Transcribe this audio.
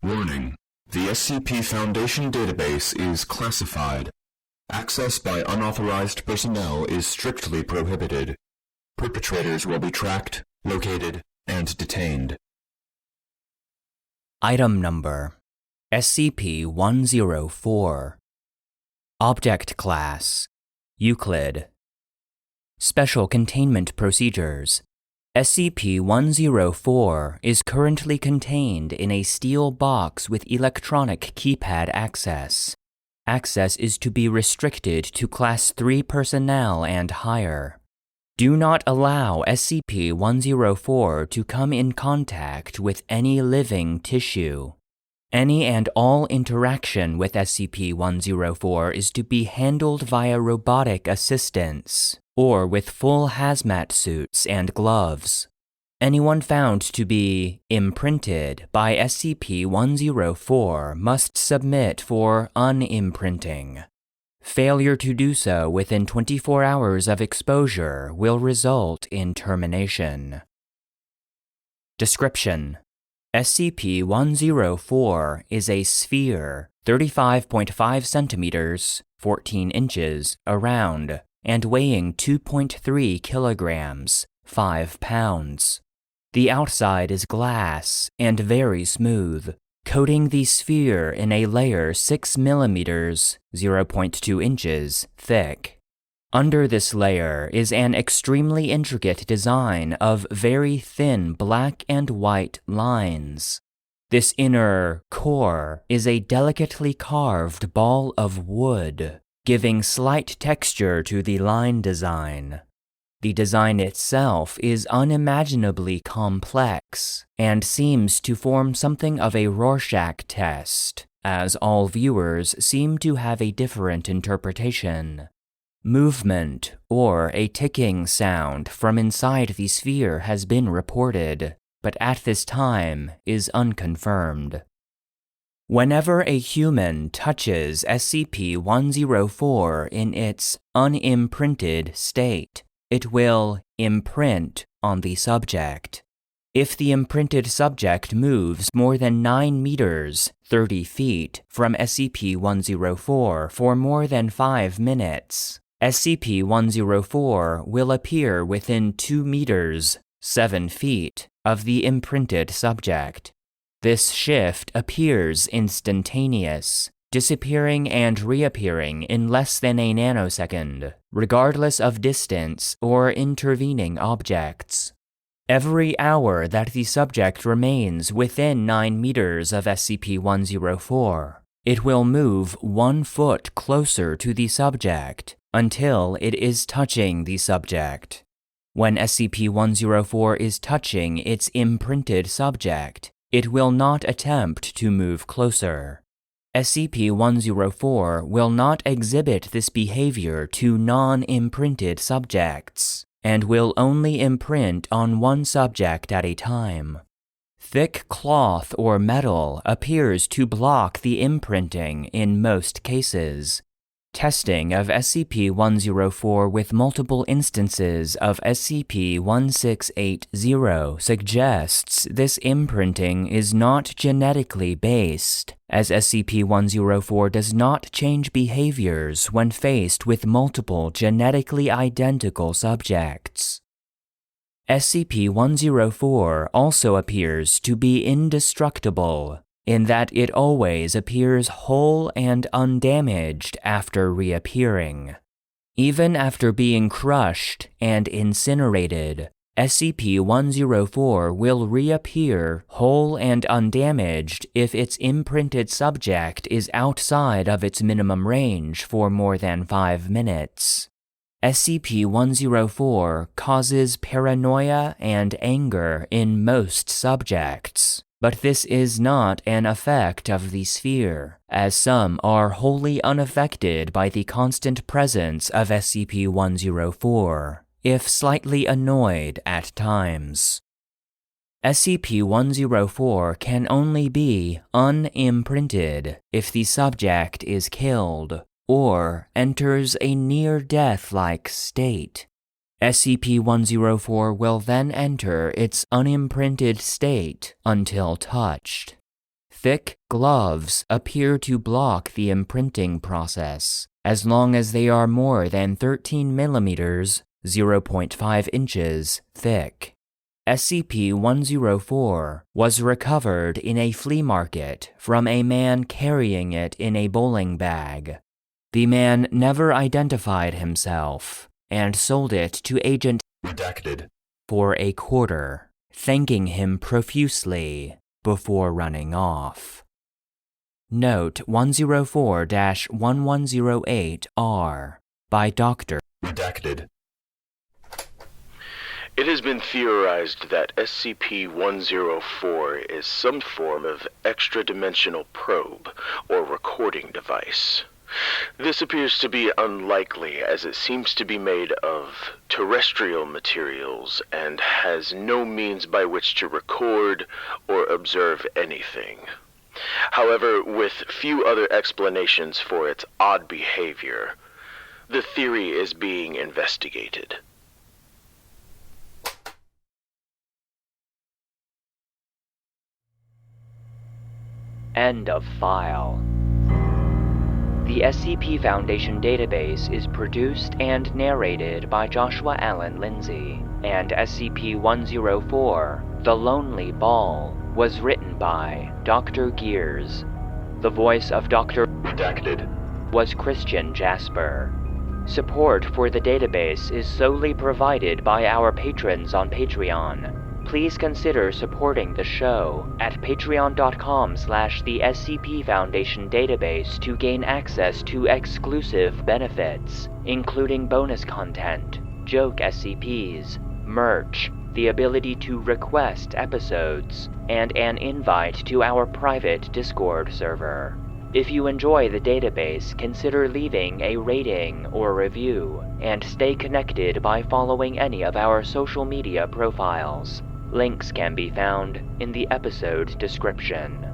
Warning: the SCP Foundation database is classified. Access by unauthorized personnel is strictly prohibited. Perpetrators will be tracked, located, and detained. Item Number: SCP-104. Object Class: Euclid. Special Containment Procedures: SCP-104 is currently contained in a steel box with electronic keypad access. Access is to be restricted to Class 3 personnel and higher. Do not allow SCP-104 to come in contact with any living tissue. Any and all interaction with SCP-104 is to be handled via robotic assistance, or with full hazmat suits and gloves. Anyone found to be imprinted by SCP-104 must submit for unimprinting. Failure to do so within 24 hours of exposure will result in termination. Description: SCP-104 is a sphere 35.5 centimeters, 14 inches, around, and weighing 2.3 kilograms, 5 pounds. The outside is glass and very smooth, coating the sphere in a layer 6 millimeters, 0.2 inches, thick. Under this layer is an extremely intricate design of very thin black and white lines. This inner core is a delicately carved ball of wood, giving slight texture to the line design. The design itself is unimaginably complex and seems to form something of a Rorschach test, as all viewers seem to have a different interpretation. Movement or a ticking sound from inside the sphere has been reported, but at this time is unconfirmed. Whenever a human touches SCP-104 in its unimprinted state, it will imprint on the subject. If the imprinted subject moves more than 9 meters, 30 feet, from SCP-104 for more than 5 minutes, SCP-104 will appear within 2 meters, 7 feet, of the imprinted subject. This shift appears instantaneous, disappearing and reappearing in less than a nanosecond, regardless of distance or intervening objects. Every hour that the subject remains within 9 meters of SCP-104, it will move 1 foot closer to the subject until it is touching the subject. When SCP-104 is touching its imprinted subject, it will not attempt to move closer. SCP-104 will not exhibit this behavior to non-imprinted subjects, and will only imprint on one subject at a time. Thick cloth or metal appears to block the imprinting in most cases. Testing of SCP-104 with multiple instances of SCP-1680 suggests this imprinting is not genetically based, as SCP-104 does not change behaviors when faced with multiple genetically identical subjects. SCP-104 also appears to be indestructible, in that it always appears whole and undamaged after reappearing. Even after being crushed and incinerated, SCP-104 will reappear whole and undamaged if its imprinted subject is outside of its minimum range for more than 5 minutes. SCP-104 causes paranoia and anger in most subjects, but this is not an effect of the sphere, as some are wholly unaffected by the constant presence of SCP-104, if slightly annoyed at times. SCP-104 can only be unimprinted if the subject is killed or enters a near-death-like state. SCP-104 will then enter its unimprinted state until touched. Thick gloves appear to block the imprinting process, as long as they are more than 13 millimeters, 0.5 inches, thick. SCP-104 was recovered in a flea market from a man carrying it in a bowling bag. The man never identified himself and sold it to Agent Redacted for a quarter, thanking him profusely before running off. Note 104-1108-R by Dr. Redacted. It has been theorized that SCP-104 is some form of extra-dimensional probe or recording device. This appears to be unlikely, as it seems to be made of terrestrial materials and has no means by which to record or observe anything. However, with few other explanations for its odd behavior, the theory is being investigated. End of file. The SCP Foundation database is produced and narrated by Joshua Alan Lindsay, and SCP-104, The Lonely Ball, was written by Dr. Gears. The voice of Dr. Redacted was Christian Jasper. Support for the database is solely provided by our patrons on Patreon. Please consider supporting the show at patreon.com/the SCP Foundation database to gain access to exclusive benefits, including bonus content, joke SCPs, merch, the ability to request episodes, and an invite to our private Discord server. If you enjoy the database, consider leaving a rating or review, and stay connected by following any of our social media profiles. Links can be found in the episode description.